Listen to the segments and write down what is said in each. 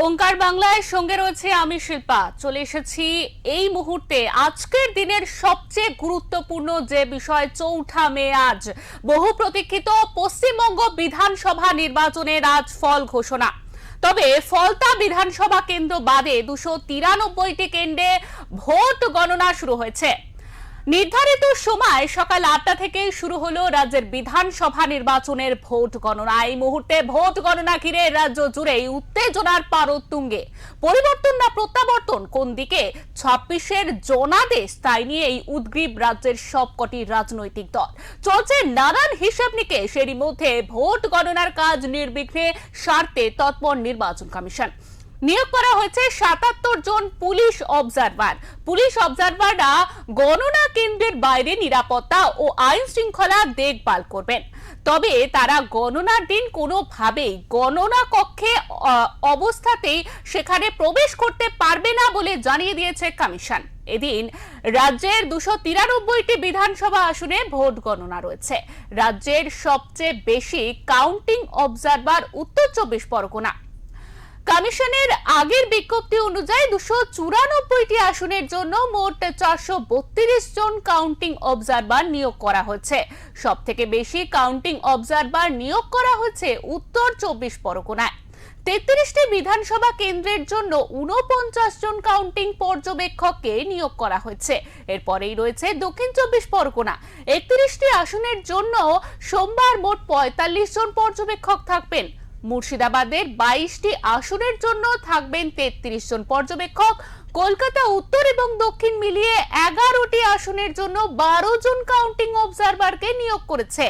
ওঙ্কার বাংলায় সঙ্গে রয়েছে আমি শিল্পা। চলে এসেছি এই মুহূর্তে আজকের দিনের সবচেয়ে গুরুত্বপূর্ণ যে বিষয়, ৪ঠা মে আজ বহু প্রতীক্ষিত পশ্চিমবঙ্গ বিধানসভা নির্বাচনের আজ ফল ঘোষণা। তবে ফলতা বিধানসভা কেন্দ্র বাদে ২৯৩টি কেন্দ্রে ভোট গণনা শুরু হয়েছে। নির্ধারিত সময় সকাল ৮টা থেকেই শুরু হলো রাজ্যের বিধানসভা নির্বাচনের ভোট গণনা। এই মুহূর্তে ভোট গণনা ঘিরে রাজ্য জুড়েই উত্তেজনার পারদ তুঙ্গে। পরিবর্তন না প্রত্যাবর্তন, কোন দিকে ২৬-এর জনাদেশ, তাই নিয়ে এই উদ্গ্রীব রাজ্যের সবকটি রাজনৈতিক দল। চলছে নানান হিসাব নিকেশ। এরই মধ্যে ভোট গণনার কাজ নির্বিঘ্নে সারতে তৎপর নির্বাচন কমিশন। নিয়োগ করা হয়েছে ৭৭ জন পুলিশ অবজারভার। পুলিশ অবজারভাররা গণনা কেন্দ্রের বাইরে নিরাপত্তা ও আইন শৃঙ্খলা দেখভাল করবেন। তবে তারা গণনার দিন কোনোভাবেই গণনা কক্ষে অবস্থাতেই সেখানে প্রবেশ করতে পারবে না বলে জানিয়ে দিয়েছে কমিশন। এদিন রাজ্যের ২৯৩টি বিধানসভা আসনে ভোট গণনা রয়েছে। রাজ্যের সবচেয়ে বেশি কাউন্টিং অবজারভার উত্তর ২৪ পরগনা। কমিশনের আগের বিজ্ঞপ্তি অনুযায়ী ২৯৪টি আসনের জন্য মোট ৪৩২ জন কাউন্টিং অবজারভার নিয়োগ করা হয়েছে। সব থেকে বেশি কাউন্টিং অবজারভার নিয়োগ করা হয়েছে উত্তর ২৪ পরগনায়। ৩৩টি বিধানসভা কেন্দ্রের জন্য ৪৯ জন কাউন্টিং পর্যবেক্ষককে নিয়োগ করা হয়েছে। এরপরেই রয়েছে দক্ষিণ ২৪ পরগনা। ৩১টি আসনের জন্য সোমবার মোট ৪৫ জন পর্যবেক্ষক থাকবেন। মুর্শিদাবাদের ২২টি আসনের জন্য থাকবেন ৩৩ জন পর্যবেক্ষক। কলকাতা উত্তর এবং দক্ষিণ মিলিয়ে ১১টি আসনের জন্য ১২ জন কাউন্টিং অবজারভারকে নিয়োগ করেছে।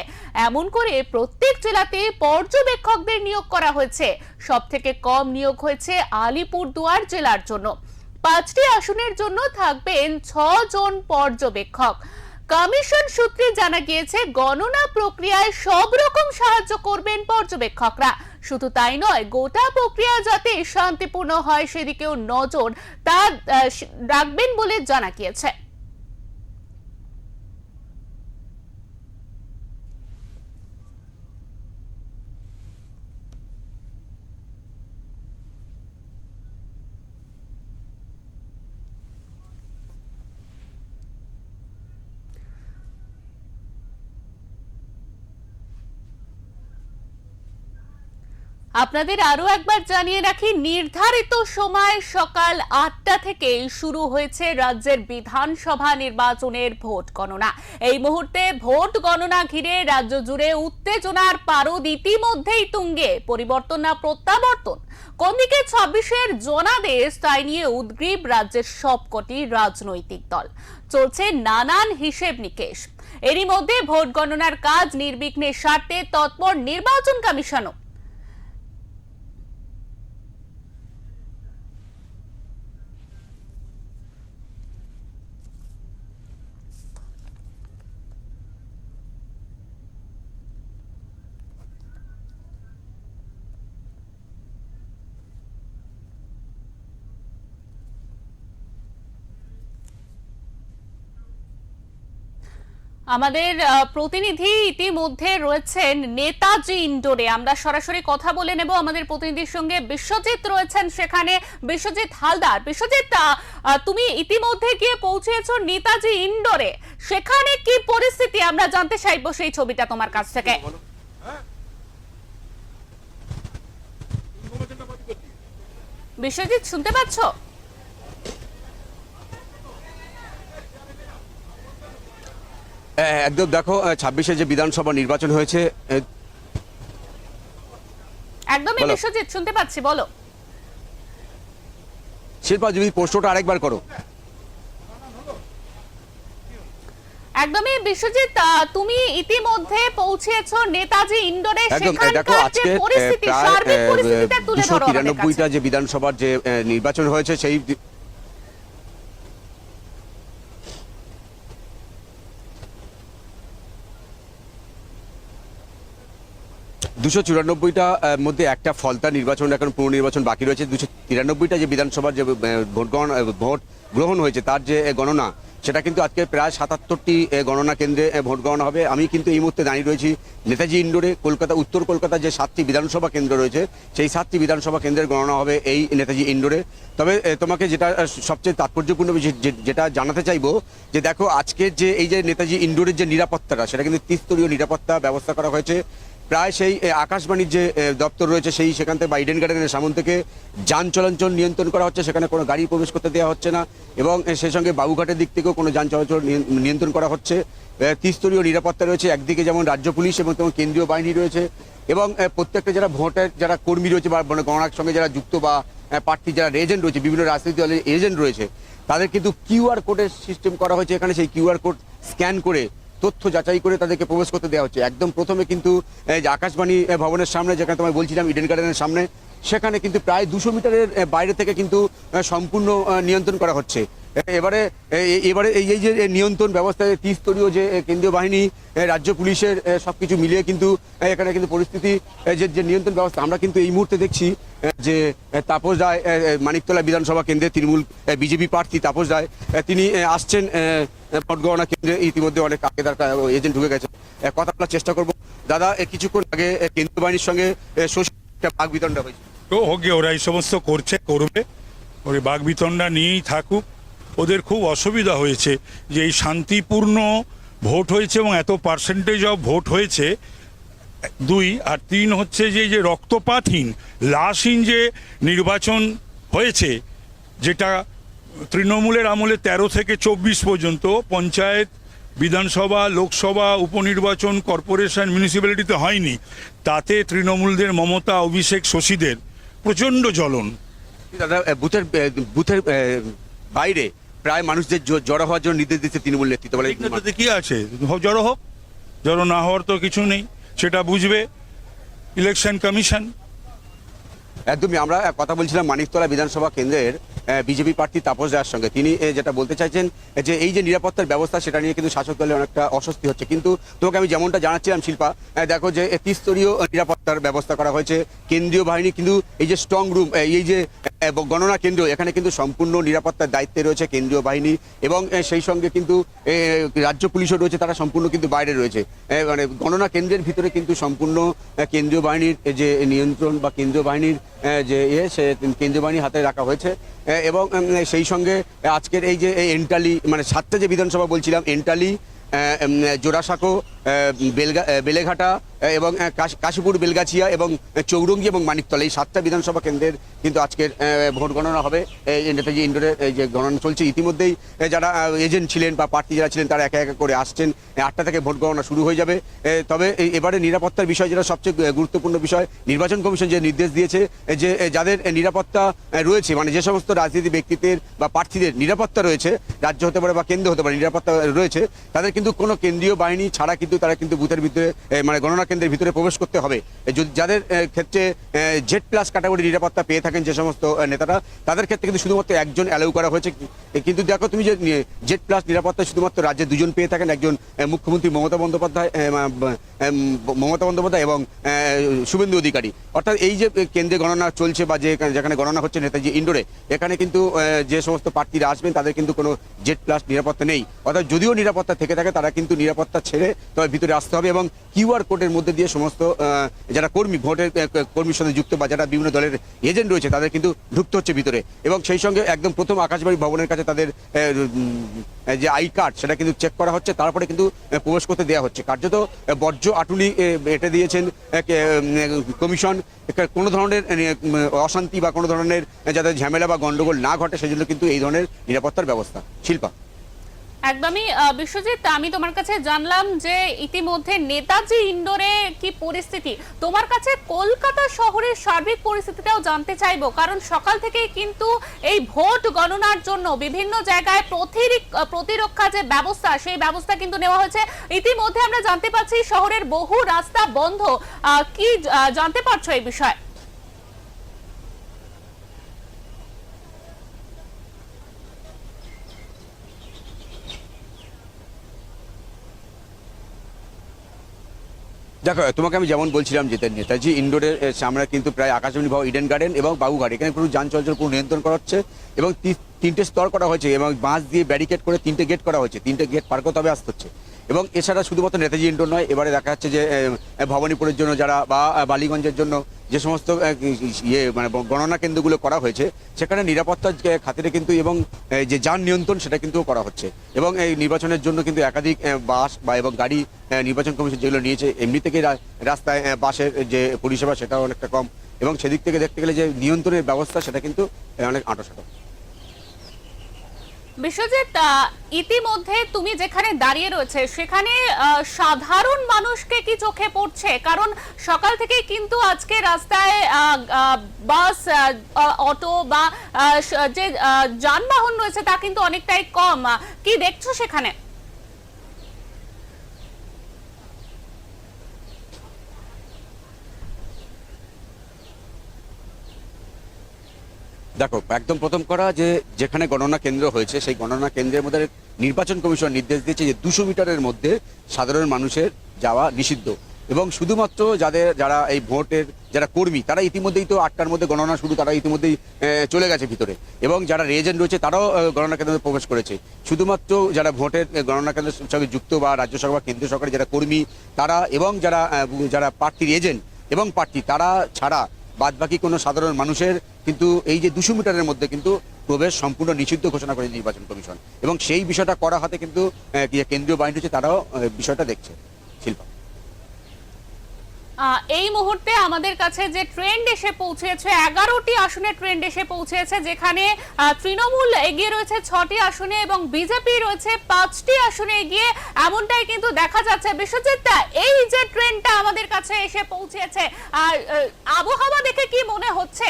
এমন করে প্রত্যেক জেলাতে পর্যবেক্ষকদের নিয়োগ করা হয়েছে। সবথেকে কম নিয়োগ হয়েছে আলিপুরদুয়ার জেলার জন্য। ৫টি আসনের জন্য থাকবেন ৬ জন পর্যবেক্ষক। কমিশন সূত্রে জানা গিয়েছে, গণনা প্রক্রিয়ায় সব রকম সাহায্য করবেন পর্যবেক্ষকরা। শুধু তাই নয়, গোটা প্রক্রিয়া যাতে শান্তিপূর্ণ হয় সেদিকেও নজর রাখবেন বলে জানা গিয়েছে। আপনাদের আরো একবার জানিয়ে রাখি, নির্ধারিত সময় সকাল ৮টা থেকে শুরু হয়েছে রাজ্যের বিধানসভা নির্বাচনের ভোট গণনা। এই মুহূর্তে ভোট গণনা ঘিরে রাজ্য জুড়ে উত্তেজনার পারদ ইতিমধ্যেই তুঙ্গে। পরিবর্তন না প্রত্যাবর্তন, কোন দিকে ২৬-এর জনাদেশ, তাই নিয়ে উদ্গ্রীব রাজ্যের সবকটি রাজনৈতিক দল। চলছে নানান হিসেব নিকেশ। এরই মধ্যে ভোট গণনার কাজ নির্বিঘ্নে সারতে তৎপর নির্বাচন কমিশনও। আমাদের প্রতিনিধি ইতিমধ্যে রয়েছেন নেতাজি ইন্ডোরে। আমরা সরাসরি কথা বলে নেব আমাদের প্রতিনিধির সঙ্গে। বিশ্বজিৎ রয়েছেন সেখানে। বিশ্বজিৎ হালদার, বিশ্বজিৎ, তুমি ইতিমধ্যে গিয়ে পৌঁছেছো নেতাজি ইন্ডোরে, সেখানে কি পরিস্থিতি আমরা জানতে চাইবো সেই ছবিটা তোমার কাছ থেকে। বিশ্বজিৎ, শুনতে পাচ্ছ? একদম, দেখো ২৬-এ যে বিধানসভা নির্বাচন হয়েছে। একদমই বিশ্বজিৎ, শুনতে পাচ্ছি, বলো। শিল্পা, যদি প্রশ্নটা আরেকবার করো। একদমই বিশ্বজিৎ, তুমি ইতিমধ্যে পৌঁছেছো নেতাজি ইন্ডোরে, সেখানকার যে পরিস্থিতি, সার্বিক পরিস্থিতিটা তুলে ধরো আমাদের কাছে। ২৯৩টা যে বিধানসভার যে নির্বাচন হয়েছে, সেই ২৯৪টা মধ্যে একটা ফলতা নির্বাচন, এখন পুনর্নির্বাচন বাকি রয়েছে। ২৯৩টা যে বিধানসভার যে ভোট গ্রহণ হয়েছে তার যে গণনা, সেটা কিন্তু আজকে প্রায় 77টি গণনা কেন্দ্রে ভোট গণনা হবে। আমি কিন্তু এই মুহূর্তে দাঁড়িয়ে রয়েছি নেতাজি ইন্ডোরে। কলকাতা, উত্তর কলকাতা যে 7টি বিধানসভা কেন্দ্র রয়েছে সেই 7টি বিধানসভা কেন্দ্রের গণনা হবে এই নেতাজি ইন্ডোরে। তবে তোমাকে যেটা সবচেয়ে তাৎপর্যপূর্ণ যেটা জানাতে চাইবো যে দেখো আজকের যে এই যে নেতাজি ইন্ডোরের যে নিরাপত্তাটা, সেটা কিন্তু ত্রিস্তরীয় নিরাপত্তা ব্যবস্থা করা হয়েছে। প্রায় সেই আকাশবাণীর যে দপ্তর রয়েছে সেখান থেকে বা ইডেন গার্ডেনের সামন থেকে যান চলাচল নিয়ন্ত্রণ করা হচ্ছে, সেখানে কোনো গাড়ি প্রবেশ করতে দেওয়া হচ্ছে না। এবং সেই সঙ্গে বাবুঘাটের দিক থেকেও কোনো যান চলাচল নিয়ন্ত্রণ করা হচ্ছে। ত্রিস্তরীয় নিরাপত্তা রয়েছে, একদিকে যেমন রাজ্য পুলিশ এবং তেমন কেন্দ্রীয় বাহিনী রয়েছে। এবং প্রত্যেকটা যারা ভোটের যারা কর্মী রয়েছে বা গণনার সঙ্গে যারা যুক্ত বা প্রার্থী যারা এজেন্ট রয়েছে, বিভিন্ন রাজনৈতিক দলের এজেন্ট রয়েছে, তাদের কিন্তু কিউআর কোডের সিস্টেম করা হয়েছে। এখানে সেই কিউআর কোড স্ক্যান করে তথ্য যাচাই করে তাদেরকে প্রবেশ করতে দেওয়া হচ্ছে। একদম প্রথমে কিন্তু যে আকাশবাণী ভবনের সামনে, যেখানে তোমায় বলছিলাম ইডেন গার্ডেনের সামনে, সেখানে কিন্তু প্রায় 200 মিটারের বাইরে থেকে কিন্তু সম্পূর্ণ নিয়ন্ত্রণ করা হচ্ছে। এবারে এই যে নিয়ন্ত্রণ ব্যবস্থায় ত্রিস্তরীয় যে কেন্দ্রীয় বাহিনী, রাজ্য পুলিশের সবকিছু মিলিয়ে কিন্তু এখানে কিন্তু পরিস্থিতি যে নিয়ন্ত্রণ ব্যবস্থা আমরা কিন্তু এই মুহূর্তে দেখছি যে তাপস রায়, মানিকতলা বিধানসভা কেন্দ্রে তৃণমূল বিজেপি প্রার্থী তাপস রায়, তিনি আসছেন ভোট গণনা কেন্দ্রে। ইতিমধ্যে অনেক আগেদার এজেন্ট ঢুকে গেছে। কথা বলার চেষ্টা করবো। দাদা, কিছুক্ষণ আগে কেন্দ্রীয় বাহিনীর সঙ্গে একটা বাঘ বিতণ্ডা হয়েছে। তো হোক গে, ওরা এই সমস্ত করবে, ওই বাঘ বিতণ্ডা নিয়েই থাকুক। ওদের খুব অসুবিধা হয়েছে যে এই শান্তিপূর্ণ ভোট হয়েছে এবং এত পার্সেন্টেজ অফ ভোট হয়েছে, 2 আর 3 হচ্ছে যে যে রক্তপাতহীন লাশহীন যে নির্বাচন হয়েছে, যেটা তৃণমূলের আমলে 13 থেকে 24 পর্যন্ত পঞ্চায়েত, বিধানসভা, লোকসভা, উপনির্বাচন, কর্পোরেশন, মিউনিসিপ্যালিটিতে হয়নি। তাতে তৃণমূলদের মমতা, অভিষেক, শশীদের প্রচণ্ড জ্বলন। দাদা, বুথের বাইরে প্রায় মানুষদের জড়ো হওয়ার জন্য নির্দেশ দিচ্ছে তৃণমূল নেতৃত্ব। বলে তাতে কি আছে, জড়ো হোক, জড়ো না হওয়ার তো কিছু নেই, সেটা বুঝবে ইলেকশন কমিশন। একদমই। আমরা কথা বলছিলাম মানিকতলা বিধানসভা কেন্দ্রের বিজেপি প্রার্থী তাপস রায়ের সঙ্গে। তিনি যেটা বলতে চাইছেন যে এই যে নিরাপত্তার ব্যবস্থা, সেটা নিয়ে কিন্তু শাসক দলের অনেকটা অস্বস্তি হচ্ছে। কিন্তু তোমাকে আমি যেমনটা জানাচ্ছিলাম শিল্পা, দেখো যে ত্রিস্তরীয় নিরাপত্তার ব্যবস্থা করা হয়েছে। কেন্দ্রীয় বাহিনী কিন্তু এই যে স্ট্রং রুম, এই যে গণনা কেন্দ্র, এখানে কিন্তু সম্পূর্ণ নিরাপত্তার দায়িত্বে রয়েছে কেন্দ্রীয় বাহিনী। এবং সেই সঙ্গে কিন্তু রাজ্য পুলিশও রয়েছে, তারা সম্পূর্ণ কিন্তু বাইরে রয়েছে। মানে গণনা কেন্দ্রের ভিতরে কিন্তু সম্পূর্ণ কেন্দ্রীয় বাহিনীর যে নিয়ন্ত্রণ বা কেন্দ্রীয় বাহিনীর যে সে কেন্দ্রীয় বাহিনী হাতে রাখা হয়েছে। এবং সেই সঙ্গে আজকের এই যে এন্টালি, মানে 7টে যে বিধানসভা বলছিলাম, এন্টালি, জোড়াসাঁকো, বেলেঘাটা এবং কাশীপুর, বেলগাছিয়া এবং চৌরঙ্গি এবং মানিকতলা, এই 7টা বিধানসভা কেন্দ্রের কিন্তু আজকের ভোট গণনা হবে। নেতাজি ইন্ডোরে যে গণনা চলছে, ইতিমধ্যেই যারা এজেন্ট ছিলেন বা প্রার্থী যারা ছিলেন তারা একে একে করে আসছেন। 8টা থেকে ভোট গণনা শুরু হয়ে যাবে। তবে এবারে নিরাপত্তার বিষয় যেটা সবচেয়ে গুরুত্বপূর্ণ বিষয়, নির্বাচন কমিশন যে নির্দেশ দিয়েছে যে যাদের নিরাপত্তা রয়েছে, মানে যে সমস্ত রাজনীতি ব্যক্তিদের বা প্রার্থীদের নিরাপত্তা রয়েছে, রাজ্য হতে পারে বা কেন্দ্র হতে পারে, নিরাপত্তা রয়েছে, তাদের কিন্তু কোনো কেন্দ্রীয় বাহিনী ছাড়া কিন্তু তারা কিন্তু বুথের ভিতরে, মানে গণনা কেন্দ্রের ভিতরে প্রবেশ করতে হবে। যাদের ক্ষেত্রে Z+ ক্যাটাগরি নিরাপত্তা পেয়ে থাকেন যে সমস্ত নেতারা, তাদের ক্ষেত্রে কিন্তু শুধুমাত্র একজন অ্যালাউ করা হয়েছে। কিন্তু দেখো তুমি যে Z+ নিরাপত্তা শুধুমাত্র রাজ্যে 2জন পেয়ে থাকেন, একজন মুখ্যমন্ত্রী মমতা বন্দ্যোপাধ্যায় এবং শুভেন্দু অধিকারী। অর্থাৎ এই যে কেন্দ্রে গণনা চলছে বা যেখানে গণনা হচ্ছে নেতাজি ইন্ডোরে, এখানে কিন্তু যে সমস্ত প্রার্থীরা আসবেন তাদের কিন্তু কোনো Z+ নিরাপত্তা নেই। অর্থাৎ যদিও নিরাপত্তা থেকে থাকে, তারা কিন্তু নিরাপত্তা ছেড়ে তবে ভিতরে আসতে হবে। এবং কিউআর কোডের মধ্যে দিয়ে সমস্ত যারা কর্মী, ভোটের কর্মীর সাথে যুক্ত বা যারা বিভিন্ন দলের এজেন্ট রয়েছে, তাদের কিন্তু ঢুকতে হচ্ছে ভিতরে। এবং সেই সঙ্গে একদম প্রথম আকাশবাণী ভবনের কাছে তাদের যে আই কার্ড, সেটা কিন্তু চেক করা হচ্ছে, তারপরে কিন্তু প্রবেশ করতে দেওয়া হচ্ছে। কার্যত বর্জ্য আটুলি এঁটে দিয়েছেন কমিশন। কোনো ধরনের অশান্তি বা কোনো ধরনের যাতে ঝামেলা বা গন্ডগোল না ঘটে, সেজন্য কিন্তু এই ধরনের নিরাপত্তার ব্যবস্থা। শিল্পা। একদমই। বিশ্বজিৎ, আমি তোমার কাছে জানলাম যে ইতিমধ্যে নেতাজি ইন্ডোরে কি পরিস্থিতি, তোমার কাছে কলকাতা শহরের সার্বিক পরিস্থিতিটাও জানতে চাইবো, কারণ সকাল থেকেই কিন্তু এই ভোট গণনার জন্য বিভিন্ন জায়গায় প্রতিরক্ষা যে ব্যবস্থা, সেই ব্যবস্থা কিন্তু নেওয়া হয়েছে। ইতিমধ্যে আমরা জানতে পারছি শহরের বহু রাস্তা বন্ধ। কি জানতে পারছো এই বিষয়ে? দেখো, তোমাকে আমি যেমন বলছিলাম যে নেতাজি ইন্ডোরের সামনে কিন্তু প্রায় আকাশবাণী ভবন, ইডেন গার্ডেন এবং বাবুঘাট, এখানে পুরো যান চলাচল পুরো নিয়ন্ত্রণ করা হচ্ছে। এবং 3টে স্তর করা হয়েছে এবং বাঁশ দিয়ে ব্যারিকেড করে 3টে গেট করা হয়েছে, 3টে গেট পার করতে হবে আসতে হচ্ছে। এবং এছাড়া শুধুমাত্র নেতাজি ইন্ডোর নয়, এবারে দেখা যাচ্ছে যে ভবানীপুরের জন্য যারা বা বালিগঞ্জের জন্য যে সমস্ত মানে গণনা কেন্দ্রগুলো করা হয়েছে সেখানে নিরাপত্তার খাতিরে কিন্তু এবং যে যান নিয়ন্ত্রণ সেটা কিন্তু করা হচ্ছে। এবং এই নির্বাচনের জন্য কিন্তু একাধিক বাস বা এবং গাড়ি নির্বাচন কমিশন যেগুলো নিয়েছে, এমনি থেকে রাস্তায় বাসের যে পরিষেবা সেটাও অনেকটা কম, এবং সেদিক থেকে দেখতে গেলে যে নিয়ন্ত্রণের ব্যবস্থা সেটা কিন্তু অনেক আঁটোসাঁটো। বিশ্বজিৎ, ইতিমধ্যে তুমি যেখানে দাঁড়িয়ে রয়েছে সেখানে সাধারণ মানুষকে কি চোখে পড়ছে? কারণ সকাল থেকে কিন্তু আজকে রাস্তায় বাস, অটো বা যে যানবাহন রয়েছে তা কিন্তু অনেকটাই কম। কি দেখছো সেখানে? দেখো, একদম প্রথম করা যে যেখানে গণনা কেন্দ্র হয়েছে সেই গণনা কেন্দ্রের মধ্যে নির্বাচন কমিশন নির্দেশ দিয়েছে যে 200 মিটারের মধ্যে সাধারণ মানুষের যাওয়া নিষিদ্ধ। এবং শুধুমাত্র যারা এই ভোটের যারা কর্মী তারা ইতিমধ্যেই তো 8টার মধ্যে গণনা শুরু, তারা ইতিমধ্যেই চলে গেছে ভিতরে, এবং যারা এজেন্ট রয়েছে তারাও গণনা কেন্দ্রে প্রবেশ করেছে। শুধুমাত্র যারা ভোটের গণনা কেন্দ্রের সঙ্গে যুক্ত বা রাজ্য সরকার বা কেন্দ্রীয় সরকারের যারা কর্মী তারা এবং যারা প্রার্থীর এজেন্ট এবং প্রার্থী তারা ছাড়া বাদবাকি কোনো সাধারণ মানুষের কিন্তু এই যে 200 মিটারের মধ্যে কিন্তু প্রবেশ সম্পূর্ণ নিষিদ্ধ ঘোষণা করে নির্বাচন কমিশন। এবং সেই বিষয়টা করা হাতে কিন্তু কেন্দ্রীয় বাহিনী রয়েছে তারাও বিষয়টা দেখছে। শিল্পা, এই মুহূর্তে আমাদের কাছে যে ট্রেন্ড এসে পৌঁছেছে, 11টি আসনে ট্রেন্ড এসে পৌঁছেছে, যেখানে তৃণমূল এগিয়ে রয়েছে 6টি আসনে এবং বিজেপি রয়েছে 5টি আসনে এগিয়ে, এমনটাই কিন্তু দেখা যাচ্ছে। বিশ্বজিৎ, এই যে ট্রেন্ডটা আমাদের কাছে এসে পৌঁছেছে, আর আবহাওয়া দেখে কি মনে হচ্ছে?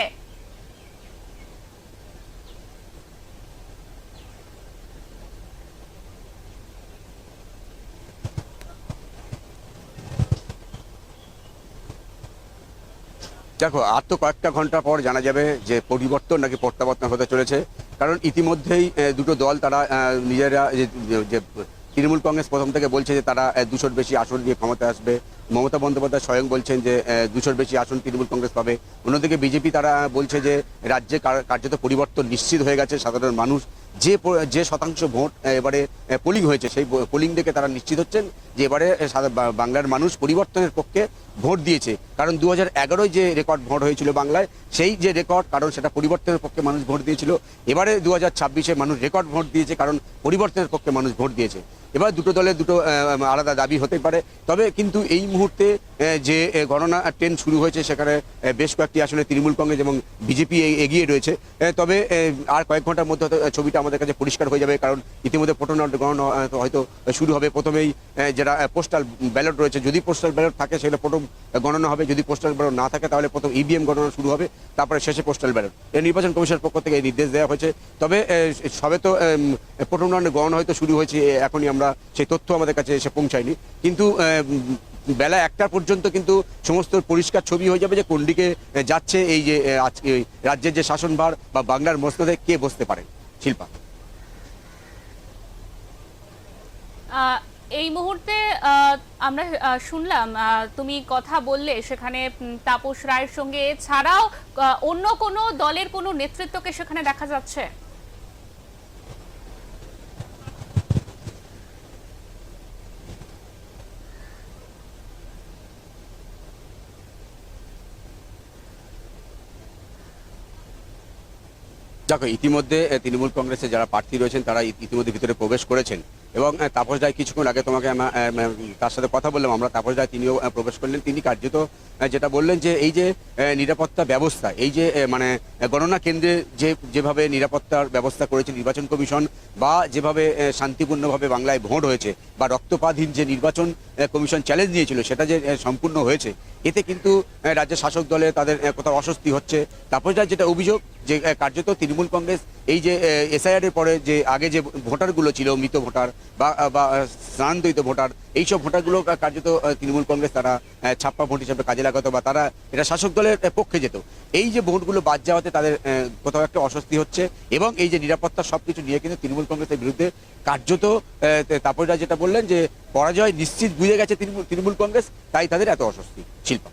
দেখো, আর তো কয়েকটা ঘন্টা পর জানা যাবে যে পরিবর্তন নাকি প্রত্যাবর্তন হতে চলেছে। কারণ ইতিমধ্যেই দুটো দল তারা নিজেরা যে তৃণমূল কংগ্রেস প্রথম থেকে বলছে যে তারা 200-র বেশি আসন নিয়ে ক্ষমতা আসবে। মমতা বন্দ্যোপাধ্যায় স্বয়ং বলছেন যে 200-র বেশি আসন তৃণমূল কংগ্রেস পাবে। অন্যদিকে বিজেপি তারা বলছে যে রাজ্যে কার্যত পরিবর্তন নিশ্চিত হয়ে গেছে। সাধারণ মানুষ যে শতাংশ ভোট এবারে পোলিং হয়েছে সেই পোলিং দেখে তারা নিশ্চিত হচ্ছেন যে এবারে বাংলার মানুষ পরিবর্তনের পক্ষে ভোট দিয়েছে। কারণ 2011-য় যে রেকর্ড ভোট হয়েছিল বাংলায়, সেই যে রেকর্ড, কারণ সেটা পরিবর্তনের পক্ষে মানুষ ভোট দিয়েছিল। এবারে 2026-এ মানুষ রেকর্ড ভোট দিয়েছে, কারণ পরিবর্তনের পক্ষে মানুষ ভোট দিয়েছে। এবার দুটো দলের দুটো আলাদা দাবি হতে পারে। তবে কিন্তু এই মুহূর্তে যে গণনা ট্রেন্ড শুরু হয়েছে সেখানে বেশ কয়েকটি আসলে তৃণমূল কংগ্রেস এবং বিজেপি এগিয়ে রয়েছে। তবে আর কয়েক ঘন্টার মধ্যে ছবিটা আমাদের কাছে পরিষ্কার হয়ে যাবে, কারণ ইতিমধ্যে গণনা হয়তো শুরু হবে। প্রথমেই যারা পোস্টাল ব্যালট রয়েছে, যদি পোস্টাল ব্যালট থাকে সেগুলো প্রথম গণনা হবে, যদি পোস্টাল ব্যালট না থাকে তাহলে প্রথম ইভিএম গণনা শুরু হবে, তারপরে শেষে পোস্টাল ব্যালট। নির্বাচন কমিশনের পক্ষ থেকে এই নির্দেশ দেওয়া হয়েছে। তবে সবে তো প্রথম রাউন্ডে গণনা হয়তো শুরু হয়েছে, এখনই আমরা সেই তথ্য আমাদের কাছে এসে পৌঁছায়নি। কিন্তু বেলা 1টা পর্যন্ত কিন্তু সমস্ত পরিষ্কার ছবি হয়ে যাবে যে কোন দিকে যাচ্ছে এই যে রাজ্যের যে শাসনভার বা বাংলার মস্তদে কে বসতে পারে। শিল্পা, এই মুহূর্তে আমরা শুনলাম, তুমি কথা বললে সেখানে তাপস রায়ের সঙ্গে, এছাড়াও অন্য কোনো দলের কোনো নেতৃত্বকে সেখানে দেখা যাচ্ছে? দেখো, ইতিমধ্যে তৃণমূল কংগ্রেসের যারা প্রার্থী রয়েছেন তারা ইতিমধ্যে ভিতরে প্রবেশ করেছেন। এবং তাপস রায় কিছুক্ষণ আগে তোমাকে তার সাথে কথা বললাম আমরা, তাপস রায় তিনিও প্রবেশ করলেন। তিনি কার্যত যেটা বললেন যে এই যে নিরাপত্তা ব্যবস্থা, এই যে মানে গণনা কেন্দ্রে যেভাবে নিরাপত্তার ব্যবস্থা করেছে নির্বাচন কমিশন, বা যেভাবে শান্তিপূর্ণভাবে বাংলায় ভোট হয়েছে বা রক্তপাতহীন যে নির্বাচন কমিশন চ্যালেঞ্জ নিয়েছিল সেটা যে সম্পূর্ণ হয়েছে, এতে কিন্তু রাজ্যের শাসক দলে তাদের কোথাও অস্বস্তি হচ্ছে। তাপস রায় যেটা অভিযোগ যে কার্যত তৃণমূল কংগ্রেস এই যে এসআইআর এর পরে যে আগে যে ভোটারগুলো ছিল, মৃত ভোটার বা স্থানান্তরিত ভোটার, এইসব ভোটারগুলো কার্যত তৃণমূল কংগ্রেস তারা ছাপ্পা ভোট হিসেবে কাজে লাগাতো বা তারা এটা শাসক দলের পক্ষে যেত। এই যে ভোটগুলো বাদ যাওয়াতে তাদের কোথাও একটা অস্বস্তি হচ্ছে। এবং এই যে নিরাপত্তা সবকিছু নিয়ে কিন্তু তৃণমূল কংগ্রেসের বিরুদ্ধে কার্যত তাপস রায় যেটা বললেন যে পরাজয় নিশ্চিত বুঝে গেছে তৃণমূল কংগ্রেস, তাই তাদের এত অস্বস্তি। শিল্পা,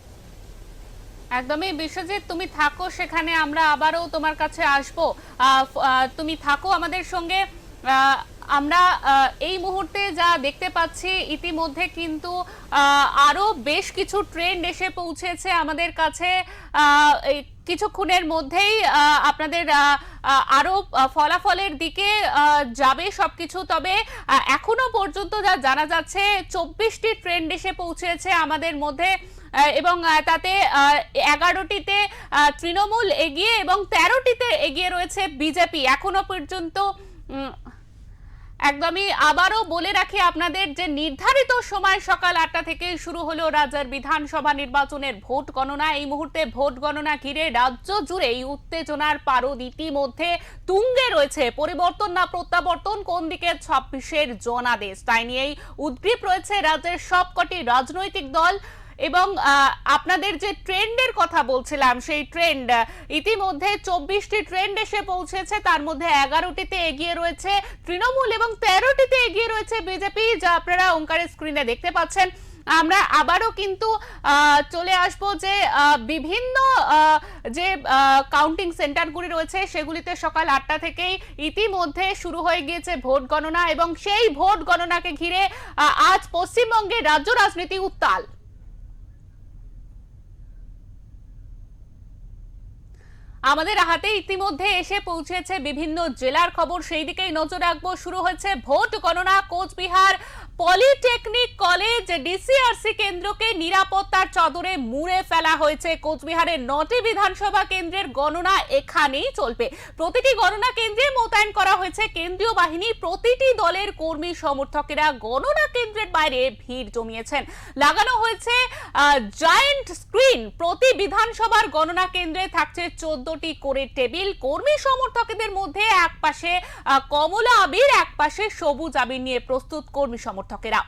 একদমই বিশ্বজিৎ, তুমি থাকো সেখানে, আমরা আবারও তোমার কাছে আসবো। তুমি থাকো আমাদের সঙ্গে। আমরা এই মুহূর্তে যা দেখতে পাচ্ছি, ইতিমধ্যে কিন্তু আরো বেশ কিছু ট্রেন্ড এসে পৌঁছেছে আমাদের কাছে। এই কিছুক্ষণের মধ্যেই আপনাদের আরো ফলাফলের দিকে যাবে সবকিছু। তবে এখনো পর্যন্ত যা জানা যাচ্ছে 24টি ট্রেন্ড এসে পৌঁছেছে আমাদের মধ্যে, এবং তাতে 11টিতে তৃণমূল এগিয়ে এবং 13টিতে এগিয়ে রয়েছে বিজেপি এখনো পর্যন্ত। একদমই আবারও বলে রাখি আপনাদের যে নির্ধারিত সময় সকাল 8টা থেকে শুরু হলো রাজ্যের বিধানসভা নির্বাচনের ভোট গণনা। এই মুহূর্তে ভোট গণনা ঘিরে রাজ্য জুড়ে এই উত্তেজনার পারদ ইতিমধ্যে তুঙ্গে রয়েছে। পরিবর্তন না প্রত্যাবর্তন, কোন দিকে 26-এর জনাদেশ, তাই নিয়েই উদ্গ্রীব রয়েছে রাজ্যের সবকটি রাজনৈতিক দল। এবং আপনাদের যে ট্রেন্ডের কথা বলছিলাম, সেই ট্রেন্ড ইতিমধ্যে 24টি ট্রেন্ড এসে পৌঁছেছে, তার মধ্যে 11টিতে এগিয়ে রয়েছে তৃণমূল এবং 13টিতে এগিয়ে রয়েছে বিজেপি, যা আপনারা ওঙ্কারের স্ক্রিনে দেখতে পাচ্ছেন। আমরা আবারও কিন্তু চলে আসব যে বিভিন্ন যে কাউন্টিং সেন্টারগুলি রয়েছে সেগুলিতে সকাল 8টা থেকেই ইতিমধ্যে শুরু হয়ে গিয়েছে ভোট গণনা, এবং সেই ভোট গণনাকে ঘিরে আজ পশ্চিমবঙ্গের রাজ্য রাজনীতি উত্তাল। আমাদের হাতে ইতিমধ্যে এসে পৌঁছেছে বিভিন্ন জেলার খবর, সেই দিকেই নজর রাখবো। শুরু হয়েছে ভোট গণনা। কোচবিহার পলিটেকনিক কলেজ ডিসিআরসি কেন্দ্রকে নিরাপত্তার চাদরে মুড়ে ফেলা হয়েছে। কোচবিহারের 9টি বিধানসভা কেন্দ্রের গণনা এখানেই চলবে। প্রতিটি গণনা কেন্দ্রে মোতায়েন করা হয়েছে কেন্দ্রীয় বাহিনী। প্রতিটি দলের কর্মী সমর্থকেরা গণনা কেন্দ্রের বাইরে ভিড় জমিয়েছেন। লাগানো হয়েছে জায়ান্ট স্ক্রিন। প্রতি বিধানসভার গণনা কেন্দ্রে থাকছে 14টি করে টেবিল। কর্মী সমর্থকদের মধ্যে এক পাশে কমলা আবির, এক পাশে সবুজ আবির নিয়ে প্রস্তুত কর্মী সমর্থকেরা।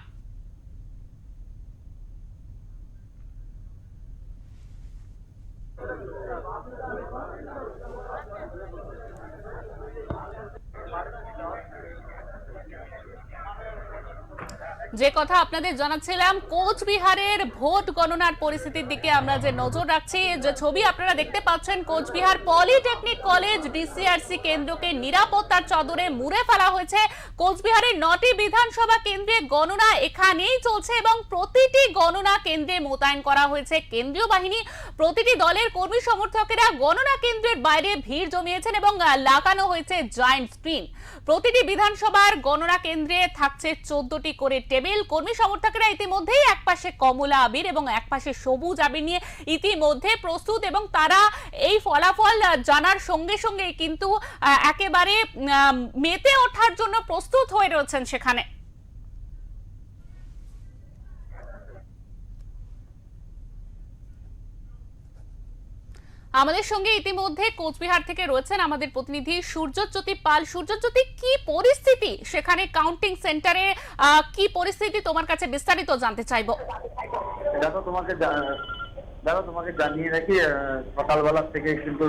যে কথা আপনাদের জানাচ্ছিলাম, কোচবিহারের ভোট গণনার পরিস্থিতির দিকে আমরা যে নজর রাখছি, যে ছবি আপনারা দেখতে পাচ্ছেন, কোচবিহার পলিটেকনিক কলেজ ডিসিআরসি কেন্দ্রকে নিরাপত্তার চাদরে মুড়ে ফেলা হয়েছে। কোচবিহারের 9টি বিধানসভা কেন্দ্রে গণনা এখানেই চলছে এবং প্রতিটি গণনা কেন্দ্রে মোতায়েন করা হয়েছে কেন্দ্রীয় বাহিনী। প্রতিটি দলের কর্মী সমর্থকেরা গণনা কেন্দ্রের বাইরে ভিড় জমিয়েছেন এবং লাগানো হয়েছে জায়ান্ট স্ক্রিন। প্রতিটি বিধানসভার গণনা কেন্দ্রে থাকছে 14টি করে টেবিল। কর্মী সমর্থকেরা ইতিমধ্যেই এক পাশে কমলা আবির এবং এক পাশে সবুজ আবির নিয়ে ইতিমধ্যে প্রস্তুত, এবং তারা এই ফলাফল জানার সঙ্গে সঙ্গে কিন্তু একেবারে মেতে ওঠার জন্য প্রস্তুত হয়ে রয়েছেন সেখানে। আমাদের সঙ্গে ইতিমধ্যে কোচবিহার থেকে রয়েছেন আমাদের প্রতিনিধি সূর্যজ্যোতি পাল। সূর্যজ্যোতি, কি পরিস্থিতি সেখানে কাউন্টিং সেন্টারে, কি পরিস্থিতি তোমার কাছে বিস্তারিত জানতে চাইবো। দেখো তোমাকে জানিয়ে রাখি, সকালবেলা থেকে কিন্তু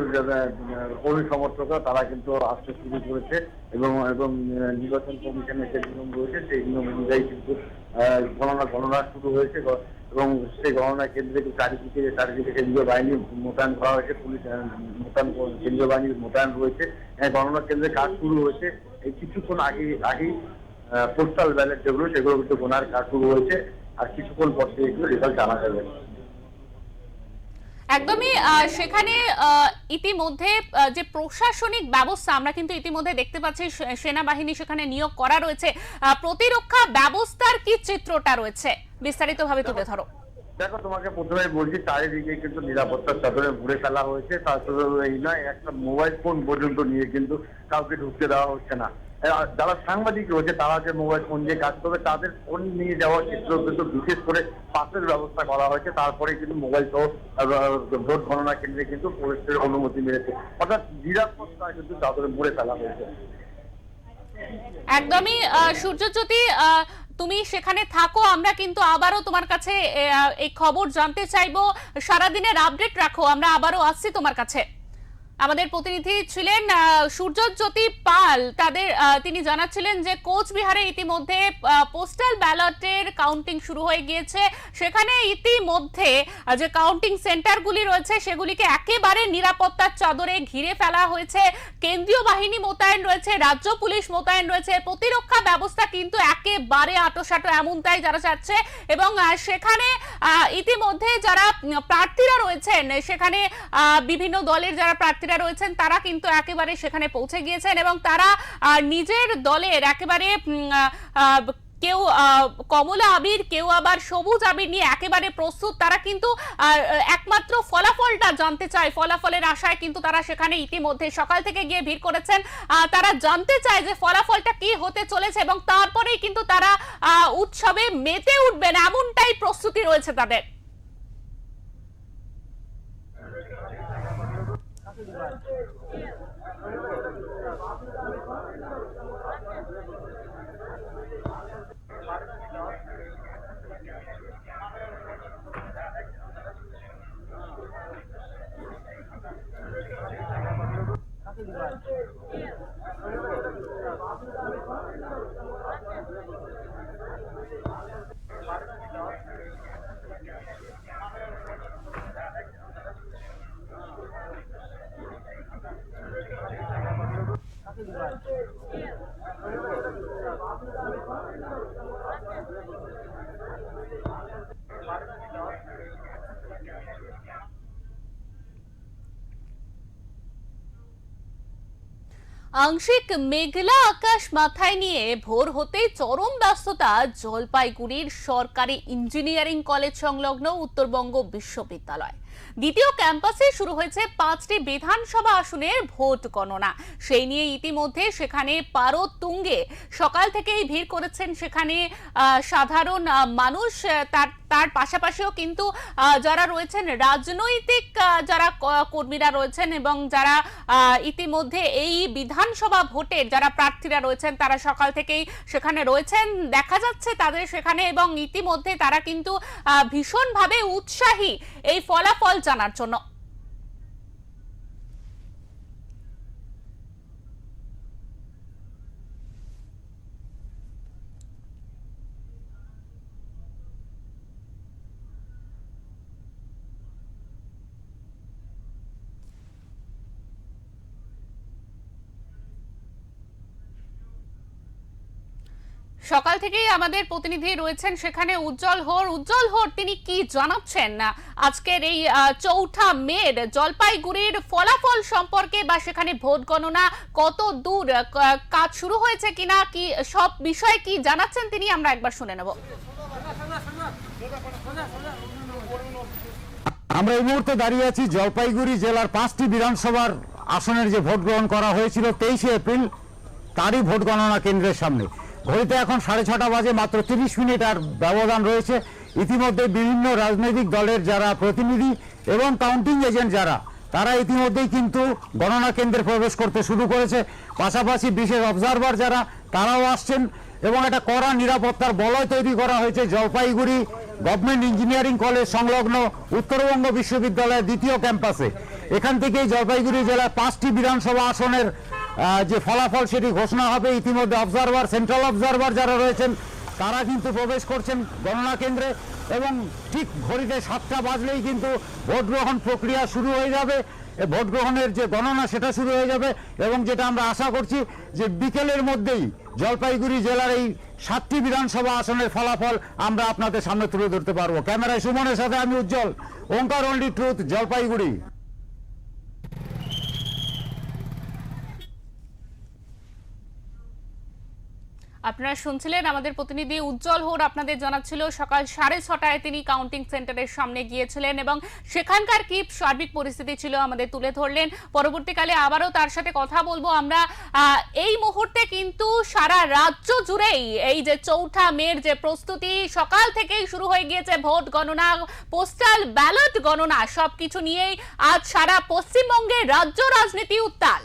কর্মী সমর্থকরা তারা কিন্তু আসতে শুরু করেছে এবং নির্বাচন কমিশনের যে নিয়ম রয়েছে সেই নিয়ম অনুযায়ী কিন্তু গণনা শুরু হয়েছে এবং সেই গণনা কেন্দ্রে চারিদিকে কেন্দ্রীয় বাহিনী মোতায়েন করা হয়েছে। পুলিশ কেন্দ্রীয় বাহিনীর মোতায়েন রয়েছে। গণনা কেন্দ্রে কাজ শুরু হয়েছে। এই কিছুক্ষণ আগেই পোস্টাল ব্যালট যেগুলো সেগুলো কিন্তু গোনার কাজ শুরু হয়েছে, আর কিছুক্ষণ পর থেকে কিন্তু রেজাল্ট জানা যাবে। একদমই সেখানে ইতিমধ্যে যে প্রশাসনিক ব্যবস্থা আমরা কিন্তু ইতিমধ্যে দেখতে পাচ্ছি, সেনাবাহিনী সেখানে নিয়োগ করা রয়েছে। প্রতিরক্ষা ব্যবস্থার কি চিত্রটা রয়েছে বিস্তারিতভাবে তুলে ধরো। দেখো, তোমাকে প্রথমে বলছি, চারিদিকে কিন্তু নিরাপত্তার চাদরে মুড়ে ফেলা হয়েছে। তার শুধু এই নয়, একটা মোবাইল ফোন পর্যন্ত নিয়ে কিন্তু কাউকে ঢুকতে দেওয়া হচ্ছে না। যারা সাংবাদিক রয়েছে তারা যে মোবাইল ফোন দিয়ে কাজ করবে তাদের ফোন নিয়ে যাওয়ার ক্ষেত্রেও কিন্তু বিশেষ করে পাসের ব্যবস্থা করা হয়েছে। তারপরে কিন্তু মোবাইল সহ ভোট গণনা কেন্দ্রে কিন্তু প্রবেশের অনুমতি মিলেছে। অর্থাৎ নিরাপত্তা কিন্তু চাদরে মুড়ে ফেলা হয়েছে। একদমই সূর্যজ্যোতি, তুমি সেখানে থাকো, আমরা কিন্তু আবারও তোমার কাছে এই খবর জানতে চাইবো। সারাদিনের আপডেট রাখো, আমরা আবারও আসছি তোমার কাছে। আমাদের প্রতিনিধি ছিলেন সূর্যজ্যোতি পাল। তিনি জানাচ্ছিলেন যে কোচবিহারে ইতিমধ্যে পোস্টাল ব্যালটের কাউন্টিং শুরু হয়ে গিয়েছে। সেখানে ইতিমধ্যে যে কাউন্টিং সেন্টারগুলি রয়েছে সেগুলিকে একেবারে নিরাপত্তার চাদরে ঘিরে ফেলা হয়েছে। কেন্দ্রীয় বাহিনী মোতায়েন রয়েছে, রাজ্য পুলিশ মোতায়েন রয়েছে, প্রতিরক্ষা ব্যবস্থা কিন্তু একেবারে আঁটোসাঁটো এমনটাই যারা যাচ্ছে। এবং সেখানে ইতিমধ্যে যারা প্রার্থীরা রয়েছেন, সেখানে বিভিন্ন দলের যারা প্রার্থীরা রয়েছেন তারা কিন্তু একেবারে সেখানে পৌঁছে গিয়েছেন এবং তারা নিজের দলের একেবারে কেউ কমলা আবির, কেউ আবার সবুজ আবির নিয়ে একেবারে প্রস্তুত। তারা কিন্তু একমাত্র ফলাফলটা জানতে চায়, ফলাফলের আশায় কিন্তু তারা সেখানে ইতিমধ্যে সকাল থেকে গিয়ে ভিড় করেছেন। তারা জানতে চায় যে ফলাফলটা কি হতে চলেছে এবং তারপরেই কিন্তু তারা উৎসবে মেতে উঠবেন, এমনটাই প্রস্তুতি রয়েছে তাদের। আংশিক মেঘলা আকাশ মাথায় নিয়ে ভোর হতেই চরম ব্যস্ততা জলপাইগুড়ির সরকারি ইঞ্জিনিয়ারিং কলেজ সংলগ্ন উত্তরবঙ্গ বিশ্ববিদ্যালয়। দ্বিতীয় ক্যাম্পাসে শুরু হয়েছে 5টি বিধানসভা আসনের ভোট গণনা। সেই নিয়ে ইতিমধ্যে সেখানে পারদ তুঙ্গে সকাল থেকেই ভিড় করেছেন সেখানে সাধারণ মানুষ। তার পাশাপাশিও কিন্তু যারা রয়েছেন রাজনৈতিক যারা কর্মীরা রয়েছেন এবং যারা ইতিমধ্যে এই বিধানসভা ভোটের যারা প্রার্থীরা রয়েছেন তারা সকাল থেকেই সেখানে রয়েছেন দেখা যাচ্ছে তাদের সেখানে। এবং ইতিমধ্যে তারা কিন্তু ভীষণভাবে উৎসাহী এই ফলাফল জানার জন্য। সকাল থেকেই আমাদের প্রতিনিধি রয়েছেন সেখানে উজ্জ্বল হোর। তিনি কি জানাচ্ছেন না আজকের এই 4 মের জলপাইগুড়ির ফলাফল সম্পর্কে বা সেখানে ভোট গণনা কত দূর কাজ শুরু হয়েছে কিনা, কি সব বিষয়ে কি জানাচ্ছেন তিনি, আমরা একবার শুনে নেব। আমরা এই মুহূর্তে দাঁড়িয়ে আছি জলপাইগুড়ি জেলার 5টি বিধানসভার আসনের যে ভোট গ্রহণ করা হয়েছিল 23শে এপ্রিল, তারই ভোট গণনা কেন্দ্রের সামনে। ঘড়িতে এখন 6:30 বাজে, মাত্র 30 মিনিট আর ব্যবধান রয়েছে। ইতিমধ্যে বিভিন্ন রাজনৈতিক দলের যারা প্রতিনিধি এবং কাউন্টিং এজেন্ট যারা, তারা ইতিমধ্যেই কিন্তু গণনা কেন্দ্রে প্রবেশ করতে শুরু করেছে। পাশাপাশি বিশেষ অবজারভার যারা, তারাও আসছেন এবং একটা কড়া নিরাপত্তার বলয় তৈরি করা হয়েছে জলপাইগুড়ি গভর্নমেন্ট ইঞ্জিনিয়ারিং কলেজ সংলগ্ন উত্তরবঙ্গ বিশ্ববিদ্যালয়ের দ্বিতীয় ক্যাম্পাসে। এখান থেকেই জলপাইগুড়ি জেলার 5টি বিধানসভা আসনের যে ফলাফল সেটি ঘোষণা হবে। ইতিমধ্যে অবজারভার, সেন্ট্রাল অবজারভার যারা রয়েছেন তারা কিন্তু প্রবেশ করছেন গণনা কেন্দ্রে এবং ঠিক ঘড়িতে 7টা বাজলেই কিন্তু ভোট গ্রহণ প্রক্রিয়া শুরু হয়ে যাবে। ভোট গ্রহণের যে গণনা সেটা শুরু হয়ে যাবে এবং যেটা আমরা আশা করছি যে বিকেলের মধ্যেই জলপাইগুড়ি জেলার এই 7টি বিধানসভা আসনের ফলাফল আমরা আপনাদের সামনে তুলে ধরতে পারবো। ক্যামেরায় সুমনের সাথে আমি উজ্জ্বল, ওঙ্কার অনলি ট্রুথ, জলপাইগুড়ি। আপনারা শুনছিলেন আমাদের প্রতিনিধি উজ্জ্বল হোর আপনাদের জানাচ্ছিল সকাল 6:30টায় তিনি কাউন্টিং সেন্টারের সামনে গিয়েছিলেন এবং সেখানকার কি সার্বিক পরিস্থিতি ছিল আমাদের তুলে ধরলেন। পরবর্তীকালে আবারও তার সাথে কথা বলবো আমরা। এই মুহূর্তে কিন্তু সারা রাজ্য জুড়েই এই যে 4 মের যে প্রস্তুতি সকাল থেকেই শুরু হয়ে গিয়েছে, ভোট গণনা, পোস্টাল ব্যালট গণনা, সবকিছু নিয়েই আজ সারা পশ্চিমবঙ্গে রাজ্য রাজনীতি উত্তাল।